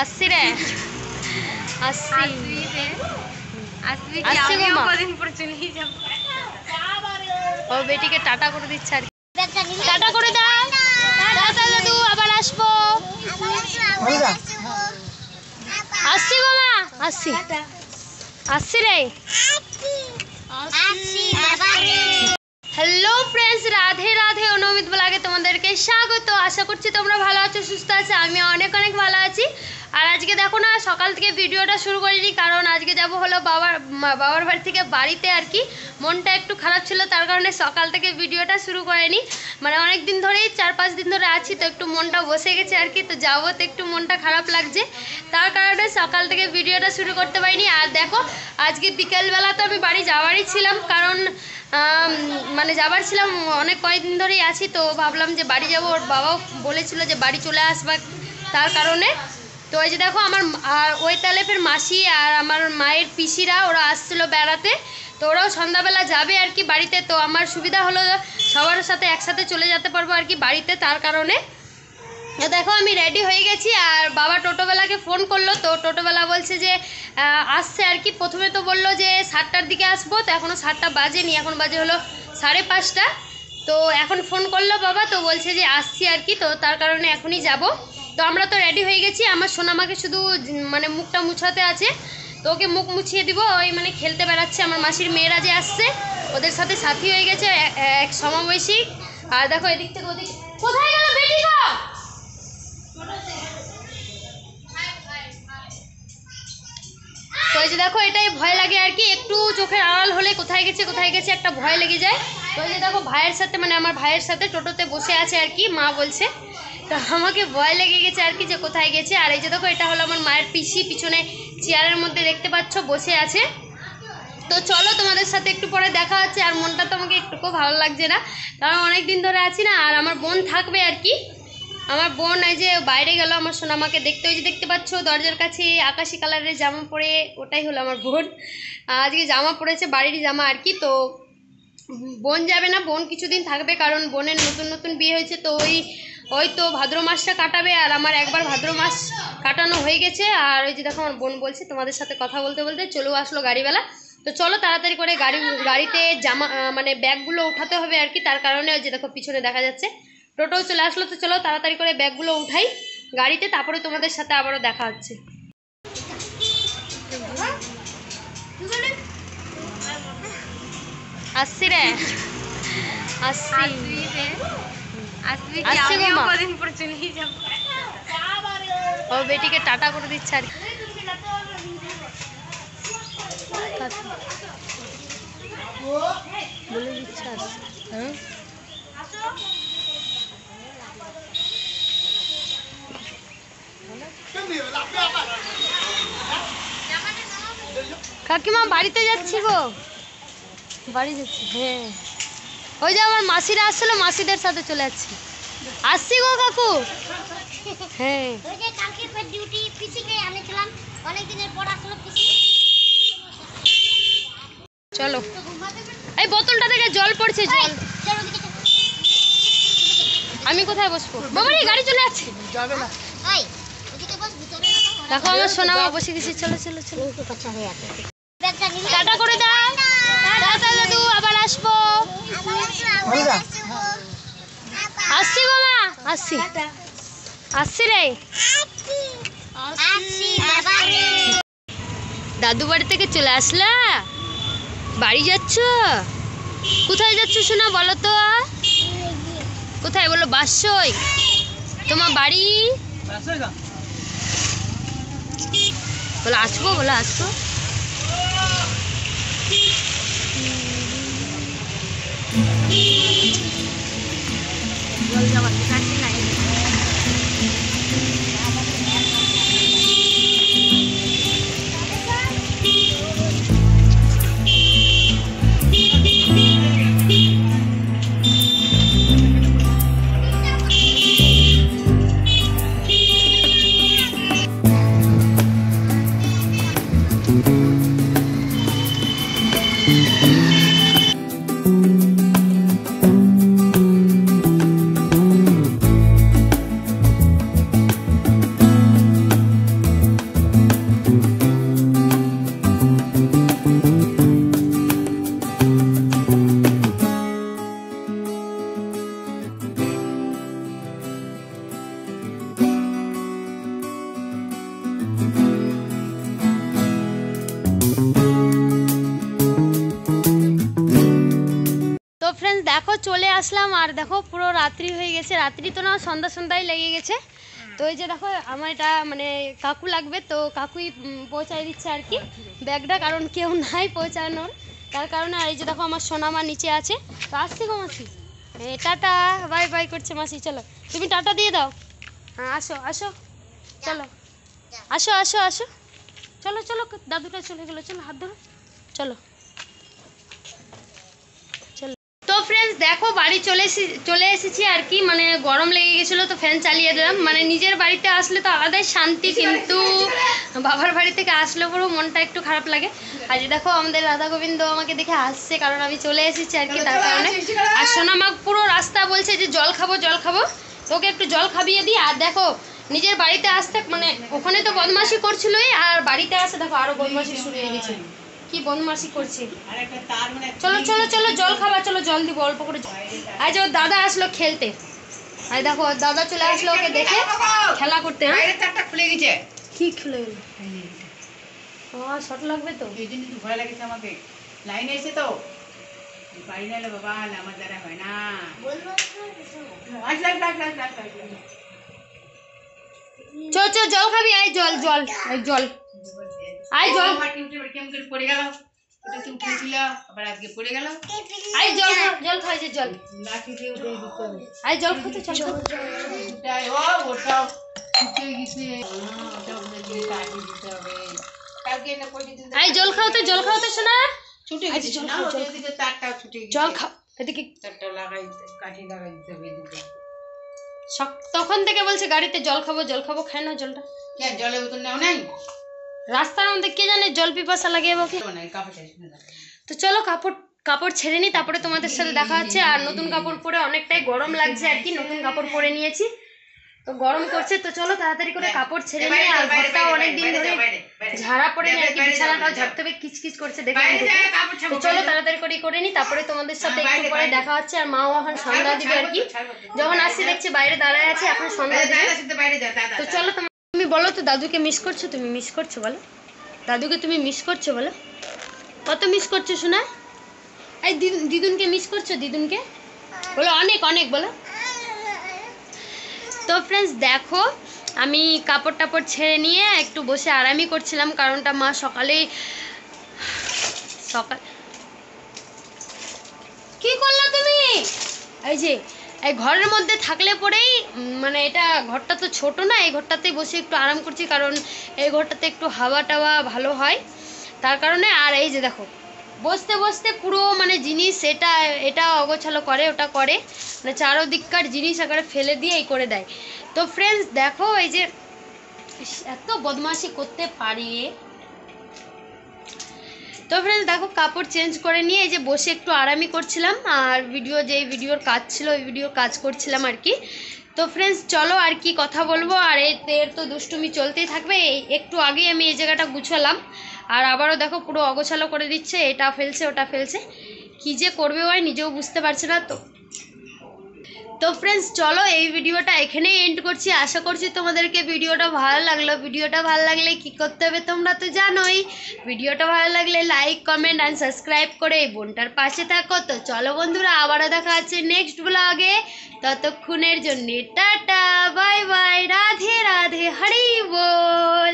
আসছি রে ও বেটিকে টাটা করে দিচ্ছে আর টাটা করে দাও। টাটা দাদু, আবার আসবো। আসছি গো মা, আসছি আসছি রে। হ্যালো ফ্রেন্ডস, রাধে রাধে, অনুমিত ব্লগে তোমাদেরকে স্বাগত। আশা করছি তোমরা ভালো আছো, সুস্থ আছো। আমি অনেক অনেক ভালো আছি। আর আজকে দেখো না, সকাল থেকে ভিডিওটা শুরু করিনি, কারণ আজকে যাব হলো বাবার বাড়ি থেকে বাড়িতে আর কি। মনটা একটু খারাপ ছিল, তার কারণে সকাল থেকে ভিডিওটা শুরু করিনি। মানে অনেক দিন ধরেই 4-5 দিন ধরে আছি, তো একটু মনটা বসে গেছে আর কি। তো যাবো তো একটু মনটা খারাপ লাগছে, তার কারণে সকাল থেকে ভিডিওটা শুরু করতে পারিনি। আর দেখো আজকে বিকেলবেলা তো আমি বাড়ি যাওয়ারই ছিলাম, কারণ মানে যাবার ছিলাম, অনেক কয়েকদিন ধরেই আছি, তো ভাবলাম যে বাড়ি যাব। ওর বাবাও বলেছিল যে বাড়ি চলে আসবা, তার কারণে। তো ওই যে দেখো আমার ওই তালেফের মাসি আর আমার মায়ের পিসিরা ওরা আসছিলো বেড়াতে, তো ওরাও সন্ধ্যাবেলা যাবে আর কি বাড়িতে। তো আমার সুবিধা হলো সবার সাথে একসাথে চলে যেতে পারবো আর কি বাড়িতে, তার কারণে। তো দেখো আমি রেডি হয়ে গেছি, আর বাবা টোটোবেলাকে ফোন করলো, তো টোটোবেলা বলছে যে আসছে আর কি। প্রথমে তো বললো যে 7টার দিকে আসবো, তো এখনও 7টা বাজেনি, এখন বাজে হলো 5:30। তো এখন ফোন করলো বাবা, তো বলছে যে আসছি আর কি, তো তার কারণে এখনই যাব। তো আমরা তো রেডি হয়ে গেছি। আমার সোনামাকে শুধু মানে মুখটা মুছাতে আছে, তো ওকে মুখ মুছিয়ে দিব। ওই মানে খেলতে বেড়াচ্ছে, আমার মাসির মেয়েরা যে আসছে ওদের সাথে সাথী হয়ে গেছে, এক সমবয়সী। আর দেখো এদিক থেকে ওদিক, কোথায় গেল বেটি গো? তো এই যে দেখো এটাই ভয় লাগে আর কি, একটু চোখের আড়াল হলে কোথায় গেছে একটা ভয় লেগে যায়। তো এই যে দেখো ভাইয়ের সাথে, মানে আমার ভাইয়ের সাথে টোটোতে বসে আছে আর কি, মা বলছে। তো আমাকে ভয় লেগে গেছে আর কি যে কোথায় গেছে। আর এই যে দেখো এটা হলো আমার মায়ের পিসি, পিছনে চেয়ারের মধ্যে দেখতে পাচ্ছ বসে আছে। তো চলো তোমাদের সাথে একটু পরে দেখা হচ্ছে। আর মনটা তো আমাকে একটুকু ভালো লাগছে না, কারণ অনেক দিন ধরে আছি না। আর আমার বোন থাকবে আর কি, আমার বোন এই যে বাইরে গেল আমার সোনামাকে দেখতে। ওই যে দেখতে পাচ্ছ দরজার কাছে আকাশি কালারের জামা পরে, ওটাই হলো আমার বোন। আজকে জামা পরেছে, বাড়ির জামা আর কি। তো বোন যাবে না, বোন কিছুদিন থাকবে, কারণ বোনের নতুন নতুন বিয়ে হয়েছে। তো ওই তো ভাদ্র মাসটা কাটাবে, আর আমার একবার ভাদ্র মাস কাটানো হয়ে গেছে। আর ওই যে দেখো আমার বোন বলছে তোমাদের সাথে কথা বলতে বলতে চলেও আসলো গাড়িবেলা। তো চলো তাড়াতাড়ি করে গাড়িতে জামা মানে ব্যাগগুলো উঠাতে হবে আর কি, তার কারণে ওই যে দেখো পিছনে দেখা যাচ্ছে টোটো চলে আসলো। তো চলো তাড়াতাড়ি করে ব্যাগগুলো উঠাই গাড়িতে, তারপরে তোমাদের সাথে আবারও দেখা হচ্ছে। আসছি রে, আসছি ও বেটিকে টাটা করে দিচ্ছে আর বলে দিচ্ছে। হ্যাঁ কাকিমা বাড়িতে যাচ্ছি গো, বাড়ি যাচ্ছি। হ্যাঁ ওই যে আমার মাসিরা আসছিলো, মাসিদের সাথে চলে যাচ্ছি। আসছি গো কাকু। হ্যাঁ চলো, এই বোতলটা থেকে জল পড়ছে, জল। আমি কোথায় বসবো? বাবারে গাড়ি চলে যাচ্ছে, দেখো আমার সোনামা বসে গেছি। চলো চলো চলো, টাটা করে দাও। টাটা দাদু, আবার আসবো। আসছি গো মা, আসছি আসছি রে। দাদু বাড়ি থেকে চলে আসলা, বাড়ি যাচ্ছ? কোথায় যাচ্ছ সোনা বলো তো? কোথায় বলো? বাসই তোমার বাড়ি? বলো আসবো, বলো আসবো। দেখো চলে আসলাম, আর দেখো পুরো রাত্রি হয়ে গেছে, রাত্রি তো না সন্ধ্যা সন্ধ্যায় লেগে গেছে। তো এই যে দেখো আমার এটা মানে কাকু লাগবে, তো কাকুই পৌঁছায় দিচ্ছে আর কি ব্যাগটা, কারণ কেউ নাই পৌঁছানোর, তার কারণে। আর এই যে দেখো আমার সোনামা নিচে আছে। তো আসছি গো মাসি, টাটা বাই বাই করছে মাসি। চলো তুমি টাটা দিয়ে দাও। হ্যাঁ আসো আসো, চলো আসো আসো আসো, চলো চলো দাদুটা চলে গেলো, চলো হাত ধরো, চলো চলো। তো ফ্রেন্ডস দেখো বাড়ি চলে এসেছি আর কি, মানে গরম লেগে গেছিলো তো ফ্যান চালিয়ে দিলাম। মানে নিজের বাড়িতে আসলে তো আলাদাই শান্তি, কিন্তু বাবার বাড়ি থেকে আসলে পুরো মনটা একটু খারাপ লাগে। আর যে দেখো আমাদের রাধা গোবিন্দ আমাকে দেখে আসছে, কারণ আমি চলে এসেছি আর কি, তার কারণে। আর সোনামা পুরো রাস্তা বলছে যে জল খাবো জল খাবো, তোকে একটু জল খাবিয়ে দিই। আর দেখো নিজের বাড়িতে আসতে মানে ওখানে তো বদমাশি করছিলই, আর বাড়িতে আসে দেখো আরো বদমাশি শুরু হয়ে গেছে, কি বদমাশি করছে। চলো চলো চলো জল খাবা, চলো জল দিব অল্প করে। আর যে ওর দাদা আসলো খেলতে, আর দেখো ওর দাদা চলে আসলো ওকে দেখে খেলা করতে। খুলে গেছে, কি খুলে গেল? শর্ট লাগবে তো, এই জন্য একটু ভয় লাগছে আমাকে। লাইন এসে তো বাড়ি না এলে বাবা, আমার দ্বারা হয় না। চল চল জল খাবি, আয় জল জল আয় জল আয় জল পড়ে গেল, ওটা কি উঠেছিল আবার আজকে পড়ে গেল। আয় জল জল খাই, যে জল আয় জল খাতে চল। ওটাও উঠে গেছে, আয় জল খাও তো, জল খাও তো শোনা, ছুটে গেছে তারটাও ছুটে গেছে। জল খাও এদিকে, তারটা লাগাই কাঠি লাগাই দিতে হবে এদিকে। তখন থেকে বলছে গাড়িতে জল খাবো, খায় না জলটা। কে জলের বোতল নেও নাই? রাস্তার মধ্যে কে জানে জল পিপাসা লাগে বাকি। তো চলো কাপড় ছেড়ে নি, তারপরে তোমাদের সাথে দেখা হচ্ছে। আর নতুন কাপড় পরে অনেকটাই গরম লাগছে আর কি, নতুন কাপড় পরে নিয়েছি তো গরম করছে। তো চলো তাড়াতাড়ি করে কাপড় ছেড়ে নিয়ে, আর ঘরটাও অনেকদিন ধরে ঝাড়া পড়ে নি আর কি, বিছানাটাও ঝাড়তে হবে, কিচকিচ করছে দেখে। তো চলো তাড়াতাড়ি করে নি, তারপরে তোমাদের সাথে একটু পরে দেখা হচ্ছে। আর মাও এখন সন্ধ্যা দিবে আর কি, যখন আসছে দেখছি বাইরে দাঁড়ায় আছে, এখন সন্ধ্যা দিবে। তো চলো তুমি বলো তো, দাদুকে মিস করছো? তুমি মিস করছো বলো, দাদুকে তুমি মিস করছো বলো, কত মিস করছো শোনা? এই দিদুনকে মিস করছো? দিদুনকে বলো অনেক অনেক বলো। তো ফ্রেন্ডস দেখো আমি কাপড় টাপড় ছেড়ে নিয়ে একটু বসে আরামই করছিলাম, কারণটা মা সকাল কি করলো তুমি? এই যে এই ঘরের মধ্যে থাকলে পরেই মানে এটা ঘরটা তো ছোট না, এই ঘরটাতেই বসে একটু আরাম করছি, কারণ এই ঘরটাতে একটু হাওয়া টাওয়া ভালো হয়, তার কারণে। আর এই যে দেখো বসতে বসতে পুরো মানে জিনিস এটা অগোছালো করে, ওটা করে, মানে চারোদিককার জিনিস একেবারে ফেলে দিয়ে এই করে দেয়। তো ফ্রেন্ডস দেখো এই যে এত বদমাশি করতে পারে। তো ফ্রেন্ডস দেখো কাপড় চেঞ্জ করে নিয়ে এই যে বসে একটু আরামই করছিলাম, আর যেই ভিডিওর কাজ ছিল ওই ভিডিওর কাজ করছিলাম আর কি। তো ফ্রেন্ডস চলো আর কি কথা বলবো, আর এর তো দুষ্টুমি চলতেই থাকবে। একটু আগেই আমি এই জায়গাটা গুছালাম, আর আবারও দেখো পুরো অগোছালো করে দিচ্ছে, এটা ফেলছে ওটা ফেলছে, কি যে করবে ওই নিজেও বুঝতে পারছে না। তো ফ্রেন্ডস চলো এই ভিডিওটা এখানেই এন্ড করছি। আশা করছি তোমাদেরকে ভিডিওটা ভালো লাগলো। ভিডিওটা ভালো লাগলে কি করতে হবে তোমরা তো জানোই, ভিডিওটা ভালো লাগলে লাইক কমেন্ট অ্যান্ড সাবস্ক্রাইব করে এই বোনটার পাশে থাকো। তো চলো বন্ধুরা আবারও দেখা হচ্ছে নেক্সট ব্লগে, ততক্ষণের জন্য tata bye bye, Radhe Radhe, Hari বল।